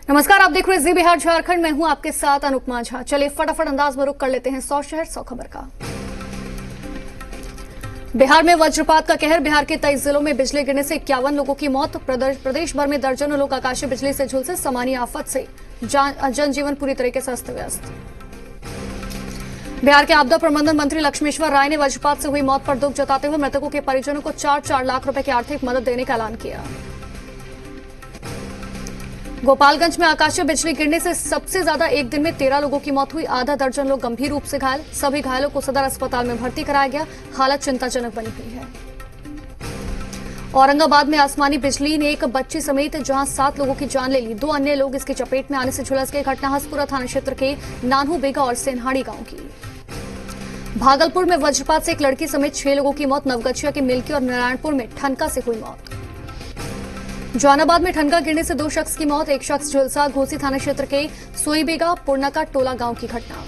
नमस्कार, आप देख रहे हैं जी बिहार झारखंड। मैं हूं आपके साथ अनुपमा झा। चलिए फटाफट अंदाज में रुख कर लेते हैं 100 शहर 100 खबर का। बिहार में वज्रपात का कहर। बिहार के 23 जिलों में बिजली गिरने से 51 लोगों की मौत। प्रदेश भर में दर्जनों लोग आकाशीय बिजली से झुलसे। सामान्य आफत से जनजीवन पूरी तरीके से अस्त व्यस्त। बिहार के आपदा प्रबंधन मंत्री लक्ष्मेश्वर राय ने वज्रपात से हुई मौत पर दुख जताते हुए मृतकों के परिजनों को 4-4 लाख रुपए की आर्थिक मदद देने का ऐलान किया। गोपालगंज में आकाशीय बिजली गिरने से सबसे ज्यादा एक दिन में 13 लोगों की मौत हुई। आधा दर्जन लोग गंभीर रूप से घायल। सभी घायलों को सदर अस्पताल में भर्ती कराया गया। हालत चिंताजनक बनी हुई है। औरंगाबाद में आसमानी बिजली ने एक बच्ची समेत जहां 7 लोगों की जान ले ली, 2 अन्य लोग इसकी चपेट में आने से झुलस गए। घटना हसपुरा थाना क्षेत्र के नानू बेगा और सेनहाड़ी गांव की। भागलपुर में वज्रपात से एक लड़की समेत 6 लोगों की मौत। नवगछिया की मिल्की और नारायणपुर में ठनका से हुई मौत। जहानाबाद में ठनका गिरने से 2 शख्स की मौत। एक शख्स झुलसा। घोसी थाना क्षेत्र के सोईबेगा पुरनका टोला गांव की घटना।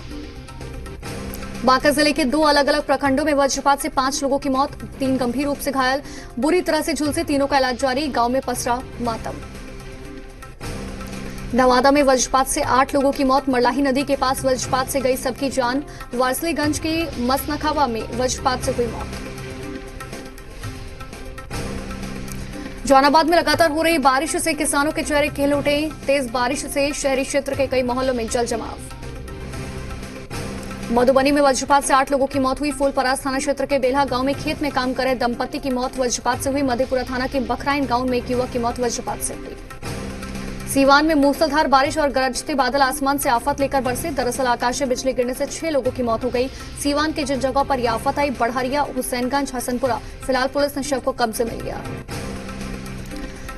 बांका जिले के 2 अलग अलग प्रखंडों में वज्रपात से 5 लोगों की मौत, 3 गंभीर रूप से घायल। बुरी तरह से झुलसे तीनों का इलाज जारी। गांव में पसरा मातम। नवादा में वज्रपात से 8 लोगों की मौत। मरलाही नदी के पास वज्रपात से गई सबकी जान। वारसलीगंज के मसनखावा में वज्रपात से हुई मौत। जहानाबाद में लगातार हो रही बारिश से किसानों के चेहरे खिल उठे। तेज बारिश से शहरी क्षेत्र के कई मोहल्लों में जल जमाव। मधुबनी में वज्रपात से 8 लोगों की मौत हुई। फूलपरास थाना क्षेत्र के बेल्हा गांव में खेत में काम कर रहे दंपति की मौत वज्रपात से हुई। मधेपुरा थाना के बखराइन गांव में एक युवक की मौत वज्रपात से हुई। सीवान में मूसलाधार बारिश और गरजते बादल आसमान से आफत लेकर बरसे। दरअसल आकाशीय बिजली गिरने से 6 लोगों की मौत हो गई। सीवान के जिन जगहों पर यह आफत आई, बढ़हरिया, हुसैनगंज, हसनपुरा, फिलहाल पुलिस ने शव को कब्जे में लिया।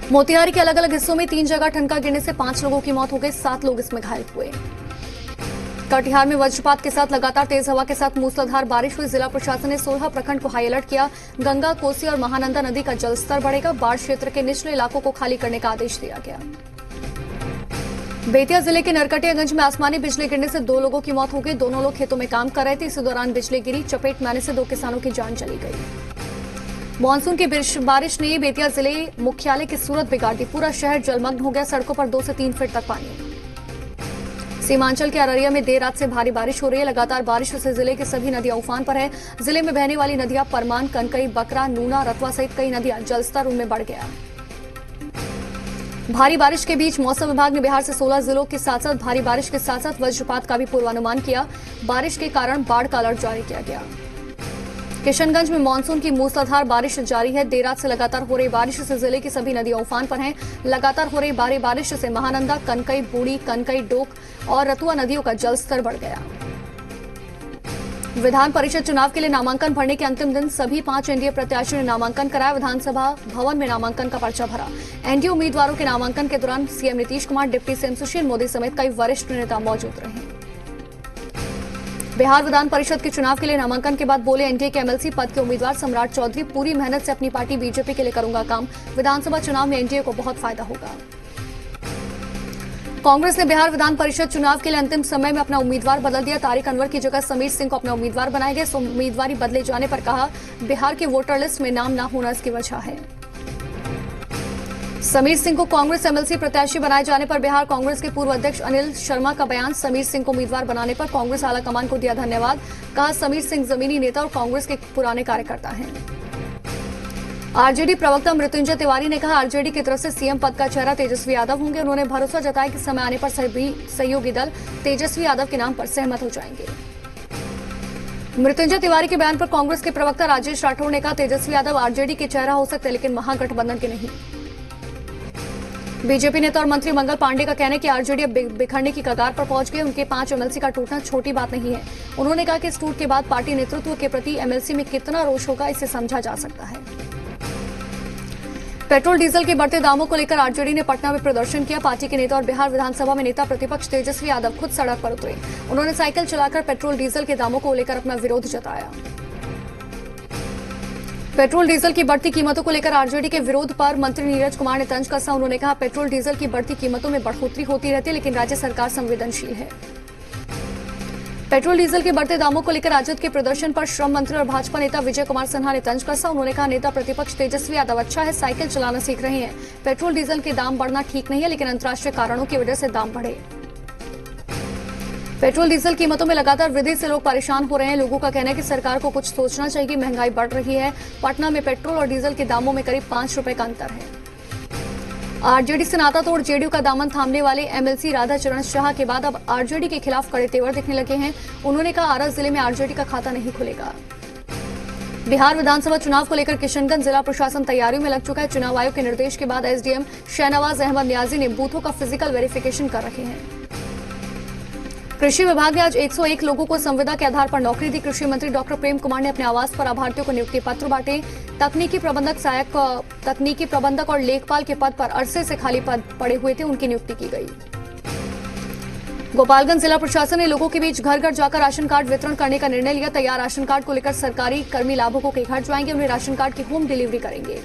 मोतिहारी के अलग अलग हिस्सों में 3 जगह ठनका गिरने से 5 लोगों की मौत हो गई। 7 लोग इसमें घायल हुए। कटिहार में वज्रपात के साथ लगातार तेज हवा के साथ मूसलाधार बारिश हुई। जिला प्रशासन ने 16 प्रखंड को हाई अलर्ट किया। गंगा, कोसी और महानंदा नदी का जलस्तर बढ़ेगा। बाढ़ क्षेत्र के निचले इलाकों को खाली करने का आदेश दिया गया। बेतिया जिले के नरकटियागंज में आसमानी बिजली गिरने से 2 लोगों की मौत हो गई। दोनों लोग खेतों में काम कर रहे थे। इसी दौरान बिजली गिरी। चपेट में आने से 2 किसानों की जान चली गई। मानसून की बारिश ने बेतिया जिले मुख्यालय की सूरत बिगाड़ दी। पूरा शहर जलमग्न हो गया। सड़कों पर 2 से 3 फीट तक पानी। सीमांचल के अररिया में देर रात से भारी बारिश हो रही है। लगातार बारिश से जिले की सभी नदियां उफान पर है। जिले में बहने वाली नदियां परमान, कनकई, बकरा, नूना, रतवा सहित कई नदियां जलस्तर उनमें बढ़ गया। भारी बारिश के बीच मौसम विभाग ने बिहार से 16 जिलों के साथ साथ भारी बारिश के साथ साथ वज्रपात का भी पूर्वानुमान किया। बारिश के कारण बाढ़ का अलर्ट जारी किया गया। किशनगंज में मानसून की मूसलाधार बारिश जारी है। देर रात से लगातार हो रही बारिश से जिले की सभी नदियां उफान पर हैं। लगातार हो रही भारी बारिश से महानंदा, कनकई, बूढ़ी, कनकई, डोक और रतुआ नदियों का जलस्तर बढ़ गया। विधान परिषद चुनाव के लिए नामांकन भरने के अंतिम दिन सभी 5 एनडीए प्रत्याशियों ने नामांकन कराया। विधानसभा भवन में नामांकन का पर्चा भरा। एनडीए उम्मीदवारों के नामांकन के दौरान CM Nitish Kumar, deputy CM Sushil Modi समेत कई वरिष्ठ नेता मौजूद रहे। बिहार विधान परिषद के चुनाव के लिए नामांकन के बाद बोले एनडीए के एमएलसी पद के उम्मीदवार सम्राट चौधरी, पूरी मेहनत से अपनी पार्टी बीजेपी के लिए करूंगा काम। विधानसभा चुनाव में एनडीए को बहुत फायदा होगा। कांग्रेस ने बिहार विधान परिषद चुनाव के लिए अंतिम समय में अपना उम्मीदवार बदल दिया। तारिक अनवर की जगह समीर सिंह को अपना उम्मीदवार बनाया गया। उम्मीदवारी बदले जाने पर कहा बिहार के वोटर लिस्ट में नाम न होना इसकी वजह है। समीर सिंह को कांग्रेस एमएलसी प्रत्याशी बनाए जाने पर बिहार कांग्रेस के पूर्व अध्यक्ष अनिल शर्मा का बयान। समीर सिंह को उम्मीदवार बनाने पर कांग्रेस आलाकमान को दिया धन्यवाद। कहा समीर सिंह जमीनी नेता और कांग्रेस के पुराने कार्यकर्ता हैं। आरजेडी प्रवक्ता मृत्युंजय तिवारी ने कहा आरजेडी की तरफ से सीएम पद का चेहरा तेजस्वी यादव होंगे। उन्होंने भरोसा जताया कि समय आने पर सभी सहयोगी दल तेजस्वी यादव के नाम पर सहमत हो जाएंगे। मृत्युंजय तिवारी के बयान पर कांग्रेस के प्रवक्ता राजेश राठौर ने कहा तेजस्वी यादव आरजेडी के चेहरा हो सकते लेकिन महागठबंधन के नहीं। बीजेपी नेता और मंत्री मंगल पांडे का कहना है कि आरजेडी अब बिखरने की कगार पर पहुंच गई। उनके 5 एमएलसी का टूटना छोटी बात नहीं है। उन्होंने कहा कि इस टूट के बाद पार्टी नेतृत्व के प्रति एमएलसी में कितना रोष होगा इसे समझा जा सकता है। पेट्रोल डीजल के बढ़ते दामों को लेकर आरजेडी ने पटना में प्रदर्शन किया। पार्टी के नेता और बिहार विधानसभा में नेता प्रतिपक्ष तेजस्वी यादव खुद सड़क पर उतरे। उन्होंने साइकिल चलाकर पेट्रोल डीजल के दामों को लेकर अपना विरोध जताया। पेट्रोल डीजल की बढ़ती कीमतों को लेकर आरजेडी के विरोध पर मंत्री नीरज कुमार ने तंज कसा। उन्होंने कहा पेट्रोल डीजल की बढ़ती कीमतों में बढ़ोतरी होती रहती है लेकिन राज्य सरकार संवेदनशील है। पेट्रोल डीजल के बढ़ते दामों को लेकर राजद के प्रदर्शन पर श्रम मंत्री और भाजपा नेता विजय कुमार सिन्हा ने तंज कसा। उन्होंने कहा, नेता प्रतिपक्ष तेजस्वी यादव अच्छा है, साइकिल चलाना सीख रहे हैं। पेट्रोल डीजल के दाम बढ़ना ठीक नहीं है, लेकिन अंतर्राष्ट्रीय कारणों की वजह से दाम बढ़े। पेट्रोल डीजल कीमतों में लगातार वृद्धि से लोग परेशान हो रहे हैं। लोगों का कहना है कि सरकार को कुछ सोचना चाहिए, महंगाई बढ़ रही है। पटना में पेट्रोल और डीजल के दामों में करीब 5 रुपए का अंतर है। आरजेडी से नाता तोड़ जेडीयू का दामन थामने वाले एमएलसी राधाचरण शाह के बाद अब आरजेडी के खिलाफ कड़े तेवर दिखने लगे हैं। उन्होंने कहा, आरा जिले में आरजेडी का खाता नहीं खुलेगा। बिहार विधानसभा चुनाव को लेकर किशनगंज जिला प्रशासन तैयारियों में लग चुका है। चुनाव आयोग के निर्देश के बाद एसडीएम शहनवाज अहमद न्याजी ने बूथों का फिजिकल वेरिफिकेशन कर रहे हैं। कृषि विभाग ने आज 101 लोगों को संविदा के आधार पर नौकरी दी। कृषि मंत्री डॉक्टर प्रेम कुमार ने अपने आवास पर लाभार्थियों को नियुक्ति पत्र बांटे। तकनीकी प्रबंधक और लेखपाल के पद पर अरसे से खाली पद पड़े हुए थे, उनकी नियुक्ति की गई। गोपालगंज जिला प्रशासन ने लोगों के बीच घर घर जाकर राशन कार्ड वितरण करने का निर्णय लिया। तैयार राशन कार्ड को लेकर सरकारी कर्मी लाभुकों के घर जाएंगे, उन्हें राशन कार्ड की होम डिलीवरी करेंगे।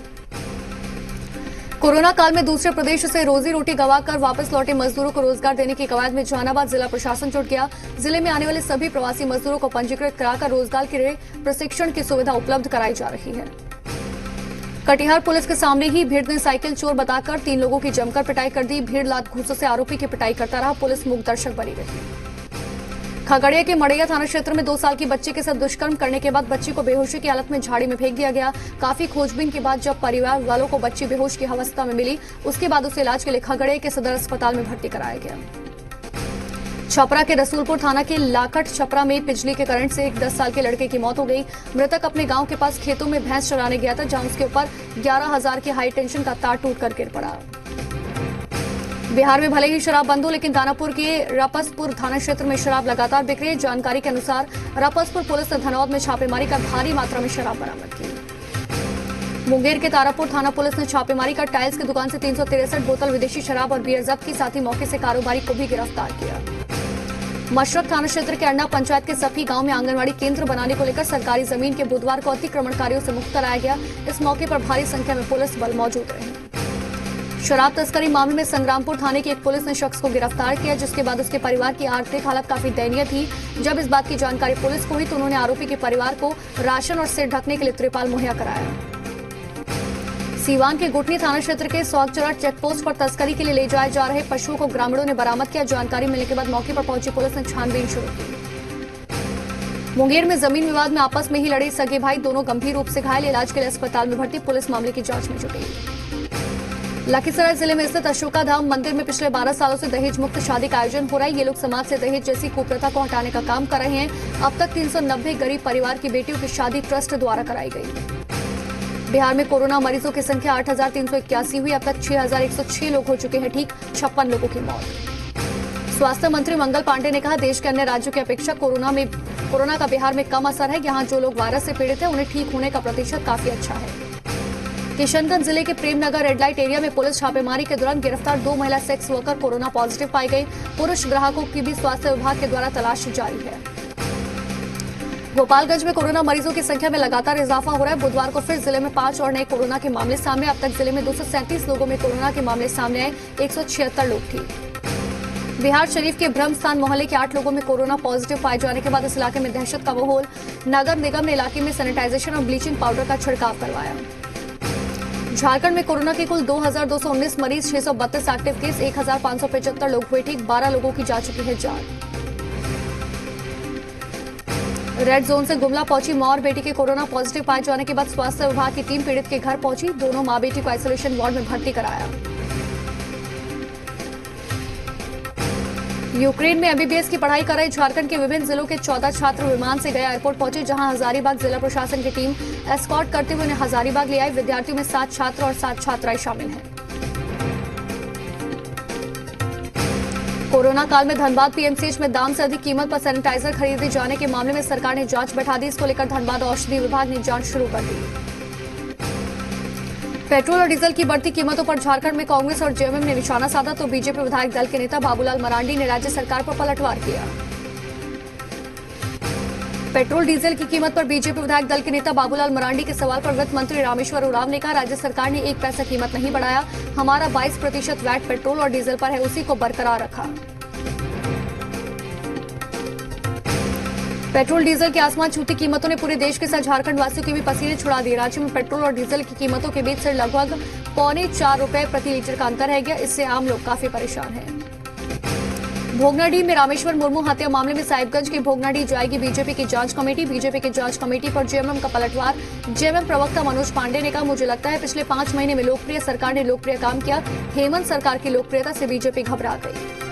कोरोना काल में दूसरे प्रदेश से रोजी रोटी गंवाकर वापस लौटे मजदूरों को रोजगार देने की कवायद में जहानाबाद जिला प्रशासन जुट गया। जिले में आने वाले सभी प्रवासी मजदूरों को पंजीकृत कराकर रोजगार के लिए प्रशिक्षण की सुविधा उपलब्ध कराई जा रही है। कटिहार पुलिस के सामने ही भीड़ ने साइकिल चोर बताकर 3 लोगों की जमकर पिटाई कर दी। भीड़ लात घूसों से आरोपी की पिटाई करता रहा, पुलिस मूक दर्शक बनी रही। खगड़िया के मड़ैया थाना क्षेत्र में 2 साल की बच्चे के साथ दुष्कर्म करने के बाद बच्ची को बेहोशी की हालत में झाड़ी में फेंक दिया गया। काफी खोजबीन के बाद जब परिवार वालों को बच्ची बेहोश की अवस्था में मिली, उसके बाद उसे इलाज के लिए खगड़िया के सदर अस्पताल में भर्ती कराया गया। छपरा के रसूलपुर थाना के लाखट छपरा में बिजली के करंट से एक 10 साल के लड़के की मौत हो गई। मृतक अपने गांव के पास खेतों में भैंस चराने गया था, जहां उसके ऊपर 11,000 के हाई टेंशन का तार टूटकर गिर पड़ा। बिहार में भले ही शराब बंद हो, लेकिन दानापुर के रपसपुर थाना क्षेत्र में शराब लगातार बिक रही है। जानकारी के अनुसार रपसपुर पुलिस ने धनौद में छापेमारी कर भारी मात्रा में शराब बरामद की। मुंगेर के तारापुर थाना पुलिस ने छापेमारी कर टाइल्स की दुकान से 363 बोतल विदेशी शराब और बियर जब्त की, साथ ही मौके से कारोबारी को भी गिरफ्तार किया। मशरक थाना क्षेत्र के अन्ना पंचायत के सफी गांव में आंगनबाड़ी केंद्र बनाने को लेकर सरकारी जमीन के बुधवार को अतिक्रमणकारियों से मुक्त कराया गया। इस मौके पर भारी संख्या में पुलिस बल मौजूद रहे। शराब तस्करी मामले में संग्रामपुर थाने की एक पुलिस ने शख्स को गिरफ्तार किया, जिसके बाद उसके परिवार की आर्थिक हालत काफी दयनीय थी। जब इस बात की जानकारी पुलिस को हुई तो उन्होंने आरोपी के परिवार को राशन और सिर ढकने के लिए त्रिपाल मुहैया कराया। सीवान के गुटनी थाना क्षेत्र के सौगचरा चेकपोस्ट पर तस्करी के लिए ले जाए जा रहे पशुओं को ग्रामीणों ने बरामद किया। जानकारी मिलने के बाद मौके पर पहुंची पुलिस ने छानबीन शुरू की। मुंगेर में जमीन विवाद में आपस में ही लड़े सगे भाई, दोनों गंभीर रूप से घायल, इलाज के लिए अस्पताल में भर्ती। पुलिस मामले की जांच में जुटी। लखीसराय जिले में स्थित अशोकाधाम मंदिर में पिछले 12 सालों से दहेज मुक्त शादी का आयोजन हो रहा है। ये लोग समाज से दहेज जैसी कुप्रथा को हटाने का काम कर रहे हैं। अब तक 390 गरीब परिवार की बेटियों की शादी ट्रस्ट द्वारा कराई गई। बिहार में कोरोना मरीजों की संख्या 8,381 हुई। अब तक 6,106 लोग हो चुके हैं ठीक, 56 लोगों की मौत। स्वास्थ्य मंत्री मंगल पांडे ने कहा, देश के अन्य राज्यों की अपेक्षा कोरोना का बिहार में कम असर है। यहाँ जो लोग वायरस से पीड़ित हैं, उन्हें ठीक होने का प्रतिशत काफी अच्छा है। किशनगंज जिले के प्रेमनगर रेड लाइट एरिया में पुलिस छापेमारी के दौरान गिरफ्तार 2 महिला सेक्स वर्कर कोरोना पॉजिटिव पाई गई। पुरुष ग्राहकों की भी स्वास्थ्य विभाग के द्वारा तलाश जारी है। गोपालगंज में कोरोना मरीजों की संख्या में लगातार इजाफा हो रहा है। बुधवार को फिर जिले में 5 और नए कोरोना के मामले सामने। अब तक जिले में 237 लोगों में कोरोना के मामले सामने आए, 176 लोग ठीक। बिहार शरीफ के ब्रह्मस्थान मोहल्ले के 8 लोगों में कोरोना पॉजिटिव पाए जाने के बाद इस इलाके में दहशत का माहौल। नगर निगम ने इलाके में सैनिटाइजेशन और ब्लीचिंग पाउडर का छिड़काव करवाया। झारखंड में कोरोना के कुल 2,219 मरीज, 632 एक्टिव केस, 1,575 लोग हुए ठीक, 12 लोगों की जा चुकी है जान। रेड जोन से गुमला पहुंची मां और बेटी के कोरोना पॉजिटिव पाए जाने के बाद स्वास्थ्य विभाग की टीम पीड़ित के घर पहुंची। दोनों मां बेटी को आइसोलेशन वार्ड में भर्ती कराया। यूक्रेन में एमबीबीएस की पढ़ाई कर रहे झारखंड के विभिन्न जिलों के 14 छात्र विमान से गया एयरपोर्ट पहुंचे, जहां हजारीबाग जिला प्रशासन की टीम एस्कॉर्ट करते हुए उन्हें हजारीबाग ले आई। विद्यार्थियों में 7 छात्र और 7 छात्राएं शामिल हैं। कोरोना काल में धनबाद पीएमसीएच में दाम से अधिक कीमत पर सैनिटाइजर खरीदे जाने के मामले में सरकार ने जांच बैठा दी। इसको लेकर धनबाद औषधि विभाग ने जांच शुरू कर दी। पेट्रोल और डीजल की बढ़ती कीमतों पर झारखंड में कांग्रेस और जेएमएम ने निशाना साधा तो बीजेपी विधायक दल के नेता बाबूलाल मरांडी ने राज्य सरकार पर पलटवार किया। पेट्रोल डीजल की कीमत पर बीजेपी विधायक दल के नेता बाबूलाल मरांडी के सवाल पर वित्त मंत्री रामेश्वर उरांव ने कहा, राज्य सरकार ने 1 पैसा कीमत नहीं बढ़ाया। हमारा 22% वैट पेट्रोल और डीजल पर है, उसी को बरकरार रखा। पेट्रोल डीजल की आसमान छूती कीमतों ने पूरे देश के साथ झारखंड वासियों के भी पसीने छुड़ा दिए। राज्य में पेट्रोल और डीजल की कीमतों के बीच से लगभग ₹4.25 प्रति लीटर का अंतर है गया। इससे आम लोग काफी परेशान हैं। भोगनाडीह में रामेश्वर मुर्मू हत्या मामले में साहिबगंज की भोगनाडीह जाएगी बीजेपी की जांच कमेटी। बीजेपी की जांच कमेटी पर जेएमएम का पलटवार। जेएमएम प्रवक्ता मनोज पांडे ने कहा, मुझे लगता है पिछले 5 महीने में लोकप्रिय सरकार ने लोकप्रिय काम किया। हेमंत सरकार की लोकप्रियता से बीजेपी घबरा गई।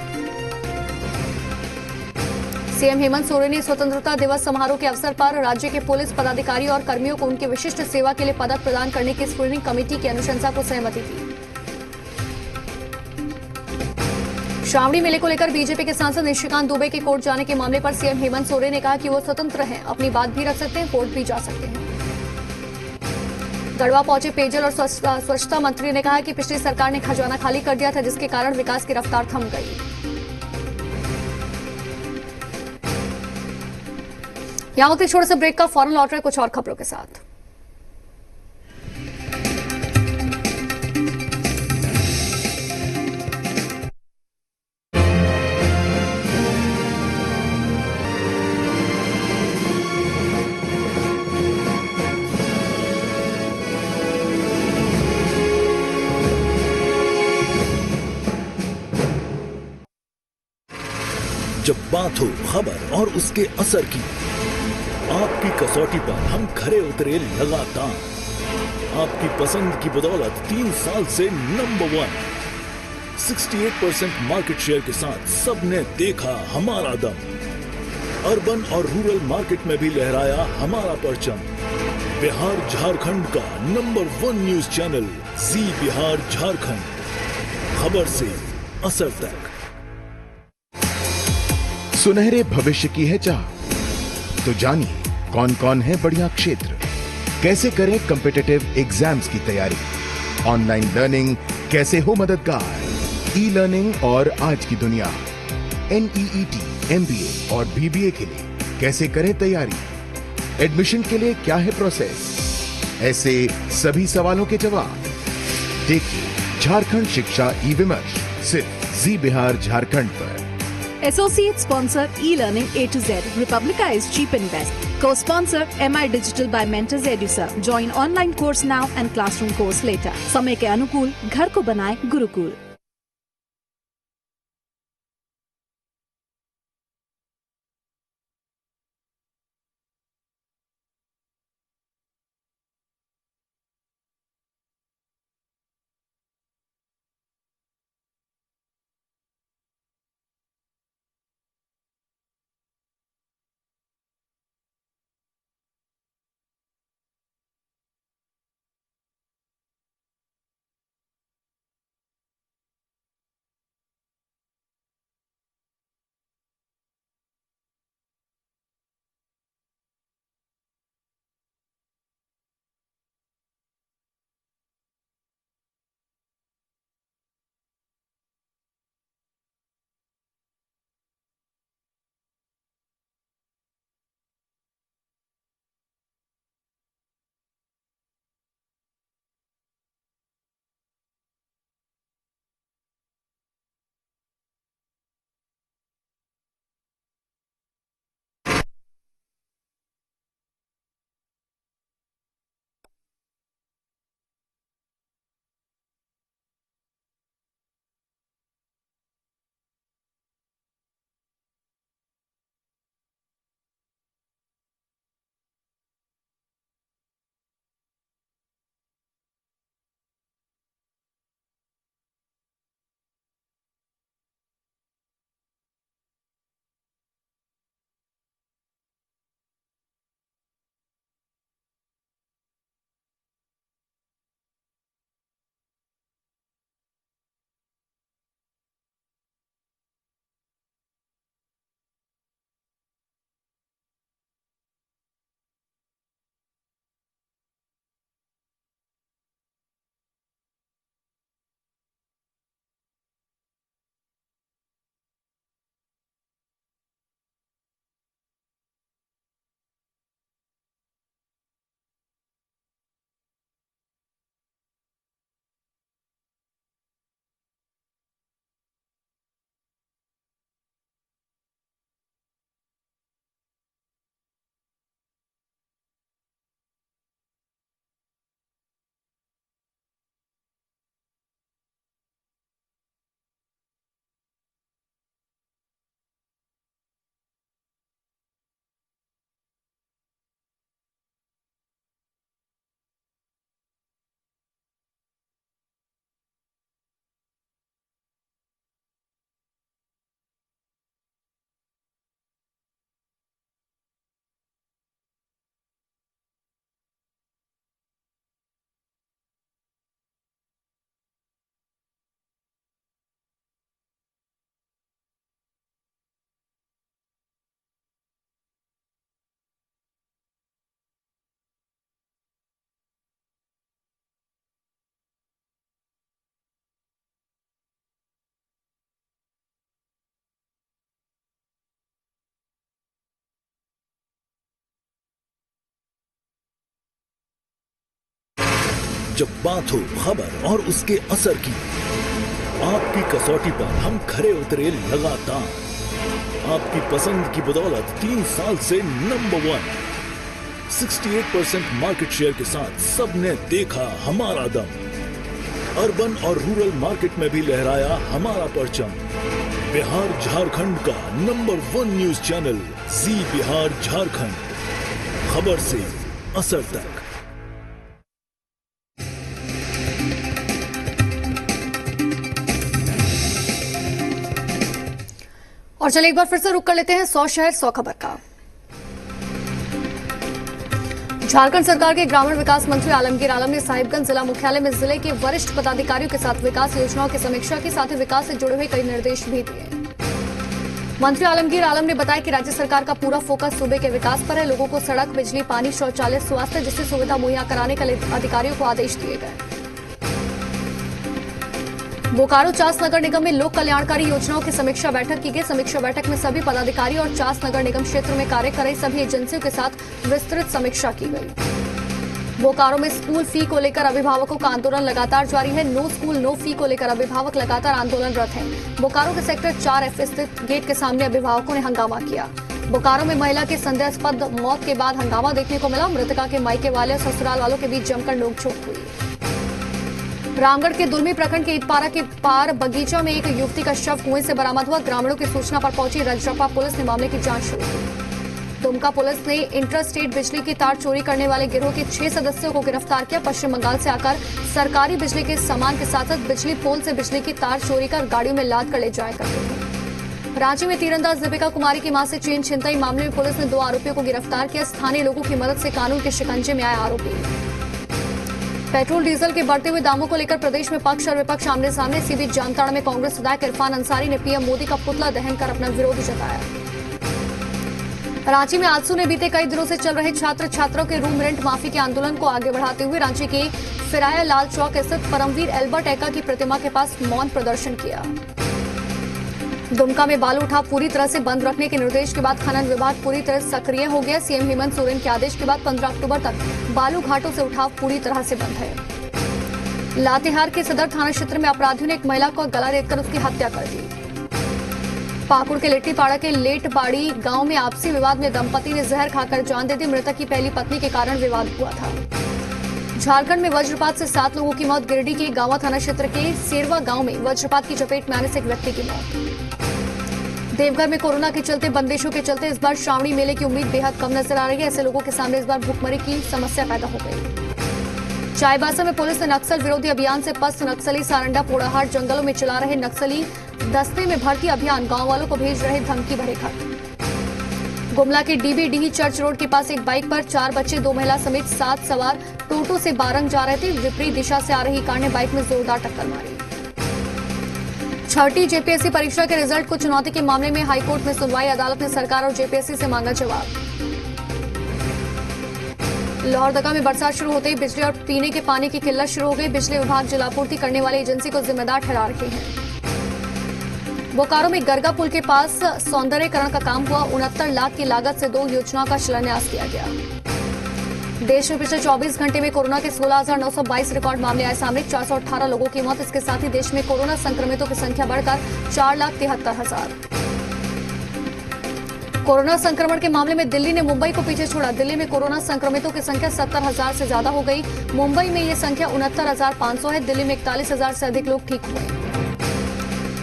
सीएम हेमंत सोरेन ने स्वतंत्रता दिवस समारोह के अवसर पर राज्य के पुलिस पदाधिकारी और कर्मियों को उनकी विशिष्ट सेवा के लिए पदक प्रदान करने की स्क्रीनिंग कमेटी की अनुशंसा को सहमति दी। श्रावणी मेले को लेकर बीजेपी के सांसद निशिकांत दुबे के कोर्ट जाने के मामले पर सीएम हेमंत सोरेन ने कहा कि वो स्वतंत्र हैं, अपनी बात भी रख सकते हैं, कोर्ट भी जा सकते हैं। गढ़वा पहुंचे पेयजल और स्वच्छता मंत्री ने कहा कि पिछली सरकार ने खजाना खाली कर दिया था, जिसके कारण विकास की रफ्तार थम गई। यहां होते छोटे से ब्रेक का फौरन लौट रहे कुछ और खबरों के साथ। जब बात हो खबर और उसके असर की, आपकी कसौटी पर हम खरे उतरे लगातार। आपकी पसंद की बदौलत 3 साल से नंबर 1, 68% मार्केट शेयर के साथ सबने देखा हमारा दम। अर्बन और रूरल मार्केट में भी लहराया हमारा परचम। बिहार झारखंड का नंबर 1 न्यूज चैनल जी बिहार झारखंड, खबर से असर तक। सुनहरे भविष्य की है चाह, तो जानिए कौन कौन है बढ़िया क्षेत्र, कैसे करें कॉम्पिटिटिव एग्जाम्स की तैयारी, ऑनलाइन लर्निंग कैसे हो मददगार, ई लर्निंग और आज की दुनिया, NEET, MBA और BBA के लिए कैसे करें तैयारी, एडमिशन के लिए क्या है प्रोसेस, ऐसे सभी सवालों के जवाब देखिए झारखंड शिक्षा ई विमर्श सिर्फ जी बिहार झारखंड पर। Associate sponsor e-learning A to Z. Republica is cheap and best. Co-sponsor MI Digital by Mentors Edusa. Join online course now and classroom course later. समय के अनुकूल घर को बनाए गुरुकुल। जब बात हो खबर और उसके असर की, आपकी कसौटी पर हम खरे उतरे लगातार। आपकी पसंद की बदौलत 3 साल से नंबर 1, 68% मार्केट शेयर के साथ सबने देखा हमारा दम। अर्बन और रूरल मार्केट में भी लहराया हमारा परचम। बिहार झारखंड का नंबर 1 न्यूज चैनल जी बिहार झारखंड, खबर से असर तक। और चलिए एक बार फिर से रुक कर लेते हैं 100 शहर 100 खबर का। झारखंड सरकार के ग्रामीण विकास मंत्री आलमगीर आलम ने साहिबगंज जिला मुख्यालय में जिले के वरिष्ठ पदाधिकारियों के साथ विकास योजनाओं की समीक्षा के साथ ही विकास से जुड़े हुए कई निर्देश भी दिए। मंत्री आलमगीर आलम ने बताया कि राज्य सरकार का पूरा फोकस सूबे के विकास पर है। लोगों को सड़क, बिजली, पानी, शौचालय, स्वास्थ्य जैसी सुविधा मुहैया कराने के लिए अधिकारियों को आदेश दिए गए। बोकारो चास नगर निगम में लोक कल्याणकारी योजनाओं की समीक्षा बैठक की गई। समीक्षा बैठक में सभी पदाधिकारी और चास नगर निगम क्षेत्र में कार्य कर रही सभी एजेंसियों के साथ विस्तृत समीक्षा की गई। बोकारो में स्कूल फी को लेकर अभिभावकों का आंदोलन लगातार जारी है। नो स्कूल नो फी को लेकर अभिभावक लगातार आंदोलनरत हैं। बोकारो के सेक्टर 4F स्थित गेट के सामने अभिभावकों ने हंगामा किया। बोकारो में महिला के संदेहास्पद मौत के बाद हंगामा देखने को मिला। मृतका के मायके वाले और ससुराल वालों के बीच जमकर नोकझोंक हुई। रामगढ़ के दुलमी प्रखंड के ईदपारा के पार बगीचा में एक युवती का शव कुएं से बरामद हुआ। ग्रामीणों की सूचना पर पहुंची रजरप्पा पुलिस ने मामले की जांच शुरू की। दुमका पुलिस ने इंटर स्टेट बिजली की तार चोरी करने वाले गिरोह के 6 सदस्यों को गिरफ्तार किया। पश्चिम बंगाल से आकर सरकारी बिजली के सामान के साथ साथ बिजली पोल से बिजली की तार चोरी कर गाड़ियों में लाद कर ले जाया करते थे। रांची में तीरंदाज दीपिका कुमारी की मां से चेन छिनतई मामले में पुलिस ने 2 आरोपियों को गिरफ्तार किया। स्थानीय लोगों की मदद से कानून के शिकंजे में आए आरोपी। पेट्रोल डीजल के बढ़ते हुए दामों को लेकर प्रदेश में पक्ष और विपक्ष आमने सामने। इसी बीच जामताड़ा में कांग्रेस विधायक इरफान अंसारी ने पीएम मोदी का पुतला दहन कर अपना विरोध जताया। रांची में आजसू ने बीते कई दिनों से चल रहे छात्र छात्राओं के रूम रेंट माफी के आंदोलन को आगे बढ़ाते हुए रांची के फिराया लाल चौक स्थित परमवीर एल्बर्ट एक्का की प्रतिमा के पास मौन प्रदर्शन किया। दुमका में बालू उठाव पूरी तरह से बंद रखने के निर्देश के बाद खनन विभाग पूरी तरह सक्रिय हो गया। सीएम हेमंत सोरेन के आदेश के बाद 15 अक्टूबर तक बालू घाटों से उठाव पूरी तरह से बंद है। लातेहार के सदर थाना क्षेत्र में अपराधियों ने एक महिला को गला रेतकर उसकी हत्या कर दी। पाकुड़ के लिट्टीपाड़ा के लेटबाड़ी गांव में आपसी विवाद में दंपति ने जहर खाकर जान दे दी। मृतक की पहली पत्नी के कारण विवाद हुआ था। झारखंड में वज्रपात से 7 लोगों की मौत। गिरिडीह के गांवा थाना क्षेत्र के सेरवा गांव में वज्रपात की चपेट में आने से एक व्यक्ति की मौत। देवघर में कोरोना के चलते बंदिशों के चलते इस बार श्रावणी मेले की उम्मीद बेहद कम नजर आ रही है। ऐसे लोगों के सामने इस बार भूखमरी की समस्या पैदा हो गई। चाईबासा में पुलिस ने नक्सल विरोधी अभियान से पस्त नक्सली सारंडा पोड़ाहाट जंगलों में चला रहे नक्सली दस्ते में भर्ती अभियान गांव वालों को भेज रहे धमकी भरे खत। गुमला के डीबीडीही चर्च रोड के पास एक बाइक पर 4 बच्चे 2 महिला समेत 7 सवार टोटो से बारंग जा रहे थे। विपरीत दिशा से आ रही कार ने बाइक में जोरदार टक्कर मारी। 6ठी जेपीएससी परीक्षा के रिजल्ट को चुनौती के मामले में हाईकोर्ट में सुनवाई। अदालत ने सरकार और जेपीएससी से मांगा जवाब। लोहरदगा में बरसात शुरू होते ही बिजली और पीने के पानी की किल्लत शुरू हो गई। बिजली विभाग जलापूर्ति करने वाली एजेंसी को जिम्मेदार ठहरा रहे हैं। बोकारो में गरगा पुल के पास सौंदर्यीकरण का काम हुआ। 69 लाख की लागत से 2 योजनाओं का शिलान्यास किया गया। देश में पिछले 24 घंटे में कोरोना के 16,922 रिकॉर्ड मामले आए सामने। 418 लोगों की मौत। इसके साथ ही देश में कोरोना संक्रमितों की संख्या बढ़कर 4,73,000। कोरोना संक्रमण के मामले में दिल्ली ने मुंबई को पीछे छोड़ा। दिल्ली में कोरोना संक्रमितों की संख्या 70,000 से ज्यादा हो गई। मुंबई में ये संख्या 69,500 है। दिल्ली में 41,000 से अधिक लोग ठीक हुए।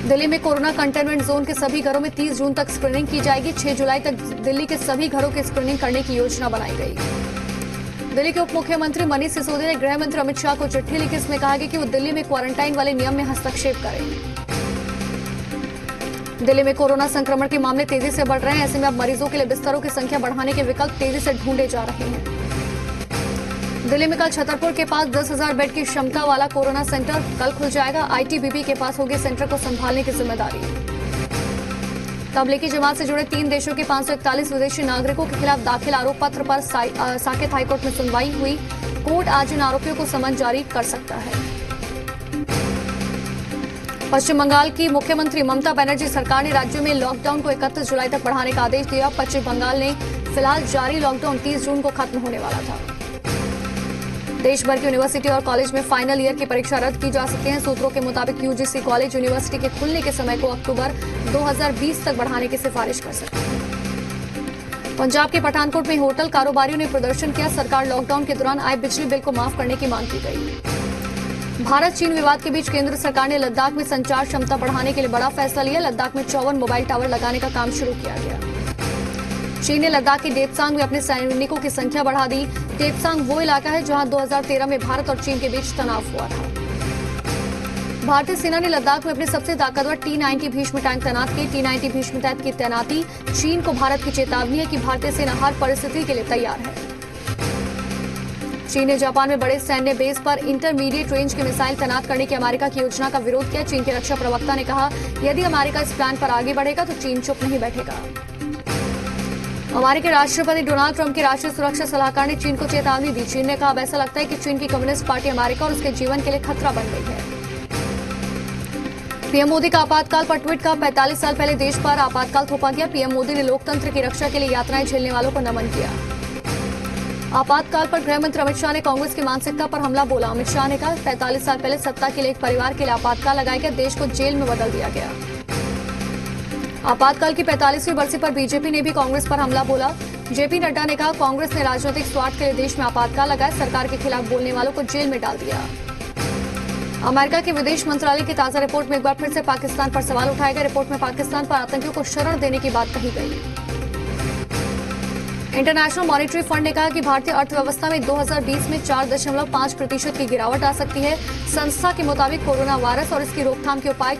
दिल्ली में कोरोना कंटेनमेंट जोन के सभी घरों में 30 जून तक स्क्रीनिंग की जाएगी। 6 जुलाई तक दिल्ली के सभी घरों की स्क्रीनिंग करने की योजना बनाई गई। दिल्ली के उप मुख्यमंत्री मनीष सिसोदिया ने गृह मंत्री अमित शाह को चिट्ठी लिखी। इसमें कहा गया कि वो दिल्ली में क्वारंटाइन वाले नियम में हस्तक्षेप करें। दिल्ली में कोरोना संक्रमण के मामले तेजी से बढ़ रहे हैं। ऐसे में अब मरीजों के लिए बिस्तरों की संख्या बढ़ाने के विकल्प तेजी से ढूंढे जा रहे हैं। दिल्ली में कल छतरपुर के पास 10,000 बेड की क्षमता वाला कोरोना सेंटर कल खुल जाएगा। आईटीबीपी के पास होगी सेंटर को संभालने की जिम्मेदारी। तबलीगी जमात से जुड़े 3 देशों के 541 विदेशी नागरिकों के खिलाफ दाखिल आरोप पत्र पर साकेत हाईकोर्ट में सुनवाई हुई। कोर्ट आज इन आरोपियों को समन जारी कर सकता है। पश्चिम बंगाल की मुख्यमंत्री ममता बनर्जी सरकार ने राज्यों में लॉकडाउन को 31 जुलाई तक बढ़ाने का आदेश दिया। पश्चिम बंगाल ने फिलहाल जारी लॉकडाउन 30 जून को खत्म होने वाला था। देश भर की यूनिवर्सिटी और कॉलेज में फाइनल ईयर की परीक्षा रद्द की जा सकती है। सूत्रों के मुताबिक यूजीसी कॉलेज यूनिवर्सिटी के खुलने के समय को अक्टूबर 2020 तक बढ़ाने की सिफारिश कर सकती है। पंजाब के पठानकोट में होटल कारोबारियों ने प्रदर्शन किया। सरकार लॉकडाउन के दौरान आए बिजली बिल को माफ करने की मांग की गई। भारत चीन विवाद के बीच केंद्र सरकार ने लद्दाख में संचार क्षमता बढ़ाने के लिए बड़ा फैसला लिया। लद्दाख में 54 मोबाइल टावर लगाने का काम शुरू किया गया। चीन ने लद्दाख के देपसांग में अपने सैनिकों की संख्या बढ़ा दी। देपसांग वो इलाका है जहां 2013 में भारत और चीन के बीच तनाव हुआ था। भारतीय सेना ने लद्दाख में अपने सबसे ताकतवर T-90 भीष्म टैंक तैनात किए। T-90 भीष्म टैंक की तैनाती चीन को भारत की चेतावनी है कि भारतीय सेना हर परिस्थिति के लिए तैयार है। चीन ने जापान में बड़े सैन्य बेस पर इंटरमीडिएट रेंज के मिसाइल तैनात करने की अमेरिका की योजना का विरोध किया। चीन के रक्षा प्रवक्ता ने कहा, यदि अमेरिका इस प्लान पर आगे बढ़ेगा तो चीन चुप नहीं बैठेगा। अमेरिकी राष्ट्रपति डोनाल्ड ट्रंप के राष्ट्रीय सुरक्षा सलाहकार ने चीन को चेतावनी दी। चीन ने कहा, अब ऐसा लगता है कि चीन की कम्युनिस्ट पार्टी अमेरिका और उसके जीवन के लिए खतरा बन गई है। पीएम मोदी का आपातकाल पर ट्वीट का 45 साल पहले देश पर आपातकाल थोपा गया। पीएम मोदी ने लोकतंत्र की रक्षा के लिए यातनाएं झेलने वालों को नमन किया। आपातकाल पर गृह मंत्री अमित शाह ने कांग्रेस की मानसिकता पर हमला बोला। अमित शाह ने कहा, 45 साल पहले सत्ता के लिए एक परिवार के लिए आपातकाल लगाया गया, देश को जेल में बदल दिया गया। आपातकाल की 45वीं बरसी पर बीजेपी ने भी कांग्रेस पर हमला बोला। जेपी नड्डा ने कहा, कांग्रेस ने राजनीतिक स्वार्थ के लिए देश में आपातकाल लगाया, सरकार के खिलाफ बोलने वालों को जेल में डाल दिया। अमेरिका के विदेश मंत्रालय की ताजा रिपोर्ट में एक बार फिर से पाकिस्तान पर सवाल उठाए गए। रिपोर्ट में पाकिस्तान पर आतंकियों को शरण देने की बात कही गई। इंटरनेशनल मॉनेटरी फंड ने कहा कि भारतीय अर्थव्यवस्था में 2020 में 4.5% की गिरावट आ सकती है। संस्था के मुताबिक कोरोना वायरस और इसकी रोकथाम के उपाय